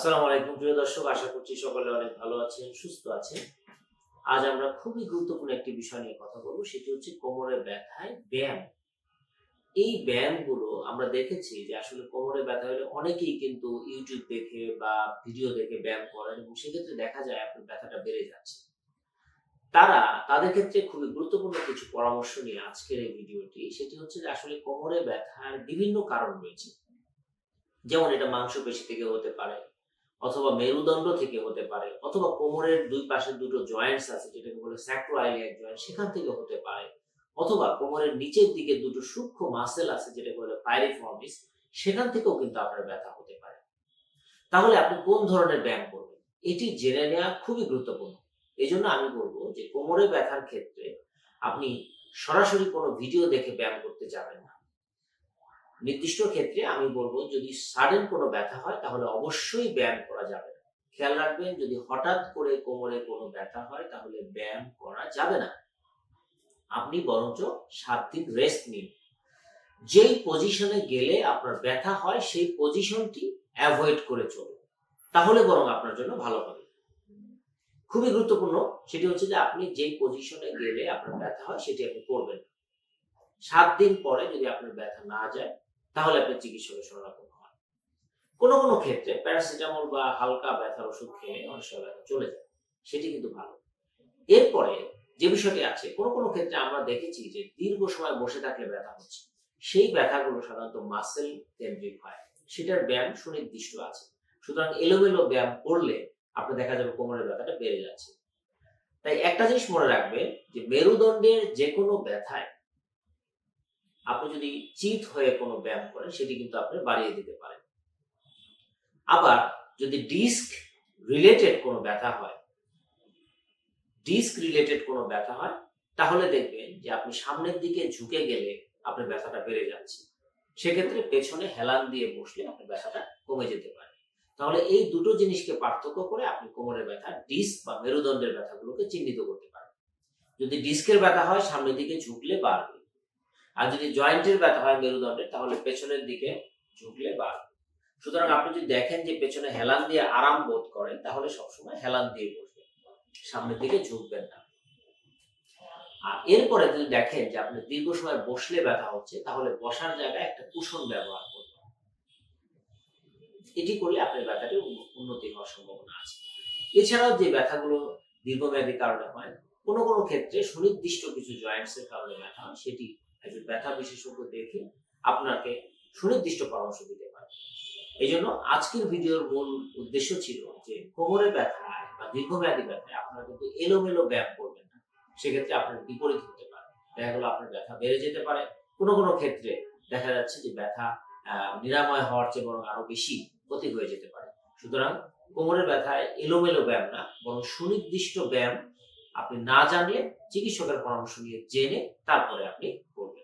আসসালামু আলাইকুম প্রিয় দর্শক, আশা করছি সকলে অনেক ভালো আছেন, সুস্থ আছেন। আজ আমরা খুবই গুরুত্বপূর্ণ একটি বিষয় নিয়ে কথা বলবো, সেটি হচ্ছে কোমরের ব্যথায় ব্যায়াম। এই ব্যায়ামগুলো আমরা দেখেছি যে আসলে কোমরে ব্যথা হলে অনেকেই কিন্তু ইউটিউব দেখে বা ভিডিও দেখে ব্যায়াম করেন এবং সেক্ষেত্রে দেখা যায় আপনার ব্যথাটা বেড়ে যাচ্ছে। তাদের ক্ষেত্রে খুবই গুরুত্বপূর্ণ কিছু পরামর্শ নিয়ে আজকের এই ভিডিওটি। সেটি হচ্ছে যে আসলে কোমরে ব্যথার বিভিন্ন কারণ রয়েছে। যেমন এটা মাংসপেশি থেকে হতে পারে, অথবা মেরুদণ্ড থেকে হতে পারে, অথবা কোমরের দুই পাশে দুটো জয়েন্টস আছে যেটাকে বলে স্যাক্রোইলিয়াক জয়েন্ট, সেখান থেকে হতে পারে, অথবা কোমরের নিচের দিকে দুটো সূক্ষ্ম মাসেল আছে যেটাকে বলে পাইরিফর্মিস, সেখান থেকেও কিন্তু আপনার ব্যথা হতে পারে। তাহলে আপনি কোন ধরনের ব্যায়াম করবেন এটি জেনে নেওয়া খুবই গুরুত্বপূর্ণ। এই জন্য আমি বলবো যে কোমরে ব্যথার ক্ষেত্রে আপনি সরাসরি কোনো ভিডিও দেখে ব্যায়াম করতে যাবেন না। নির্দিষ্ট ক্ষেত্রে আমি বলবো, যদি সাডেন কোনো ব্যথা হয় তাহলে অবশ্যই ব্যায়াম করা যাবে না। খেয়াল রাখবেন, যদি হঠাৎ করে কোমরে কোনো ব্যথা হয় তাহলে ব্যায়াম করা যাবে না। আপনি বরঞ্চ 7 দিন রেস্ট নিন। যেই পজিশনে গেলে আপনার ব্যথা হয় সেই পজিশনটি অ্যাভয়েড করে চলুন, তাহলে বরং আপনার জন্য ভালো হবে। খুবই গুরুত্বপূর্ণ সেটি হচ্ছে যে আপনি যেই পজিশনে গেলে আপনার ব্যথা হয় সেটি আপনি করবেন। 7 দিন পরে যদি আপনার ব্যথা না যায় তাহলে আপনি চিকিৎসকের শরণাপন্ন হন। কোনো কোনো ক্ষেত্রে প্যারাসিটামল বা হালকা ব্যথার ওষুধ খেলে অনেক সময় ব্যথা চলে যায়, সেটি কিন্তু ভালো। এরপরে যে বিষয়টি আছে, কোনো কোনো ক্ষেত্রে আমরা দেখেছি যে দীর্ঘ সময় বসে থাকলে ব্যথা হচ্ছে, সেই ব্যথাগুলো সাধারণত মাসেল কেন্দ্রিক হয়, সেটার ব্যায়াম সুনির্দিষ্ট আছে। সুতরাং এলোমেলো ব্যায়াম করলে আপনার দেখা যাবে কোমরের ব্যথাটা বেড়ে যাচ্ছে। তাই একটা জিনিস মনে রাখবেন যে মেরুদণ্ডের যে কোনো ব্যথায় আপনি যদি চিত হয়ে কোনো ব্যায়াম করেন সেটি কিন্তু আপনি বাড়িয়ে দিতে পারেন। আবার যদি ডিস্ক রিলেটেড কোনো ব্যথা হয় তাহলে দেখবেন যে আপনি সামনের দিকে ঝুঁকে গেলে আপনার ব্যথাটা বেড়ে যাচ্ছে। সেক্ষেত্রে পেছনে হেলান দিয়ে বসলে আপনার ব্যথাটা কমে যেতে পারে। তাহলে এই দুটো জিনিসকে পার্থক্য করে আপনি কোমরের ব্যথা, ডিস্ক বা মেরুদণ্ডের ব্যথাগুলোকে চিহ্নিত করতে পারেন। যদি ডিস্কের ব্যথা হয় সামনের দিকে ঝুঁকলে বাড়বে, আর যদি জয়েন্টের ব্যথা হয় মেরুদণ্ডের তাহলে পেছনের দিকে ঝুঁকলে বাড়বে। সুতরাং আপনি যদি দেখেন যে পেছনে হেলান দিয়ে আরাম বোধ করেন তাহলে সবসময় হেলান দিয়ে বসবেন, সামনের দিকে ঝুঁকবেন না। আর এরপরে যদি দেখেন যে আপনি দীর্ঘ সময় বসলে ব্যথা হচ্ছে তাহলে বসার জায়গায় একটা কুশন ব্যবহার করবেন। এটি করলে আপনার ব্যথাটি উন্নতি হওয়ার সম্ভাবনা আছে। এছাড়াও যে ব্যথাগুলো দীর্ঘমেয়াদী কারণে হয়, কোনো কোনো ক্ষেত্রে সুনির্দিষ্ট কিছু জয়েন্টস এর কারণে ব্যথা হয়, সেটি একজন ব্যথা বিশেষজ্ঞ দেখে আপনাকে সুনির্দিষ্ট পরামর্শ দিতে পারে। এই জন্য আজকের ভিডিওর মূল উদ্দেশ্য ছিল যে কোমরের ব্যথায় বা দীর্ঘমেয়াদী ব্যথায় আপনারা কিন্তু এলোমেলো ব্যায়াম করবেন না। সেক্ষেত্রে আপনার বিপরীত হতে পারে, দেখা গেলো আপনার ব্যথা বেড়ে যেতে পারে। কোনো কোনো ক্ষেত্রে দেখা যাচ্ছে যে ব্যথা নিরাময় হওয়ার চেয়ে বরং আরো বেশি ক্ষতি হয়ে যেতে পারে। সুতরাং কোমরের ব্যথায় এলোমেলো ব্যায়াম না, বরং সুনির্দিষ্ট ব্যায়াম আপনি না জানলে চিকিৎসকের পরামর্শ নিয়ে জেনে তারপরে আপনি করবেন।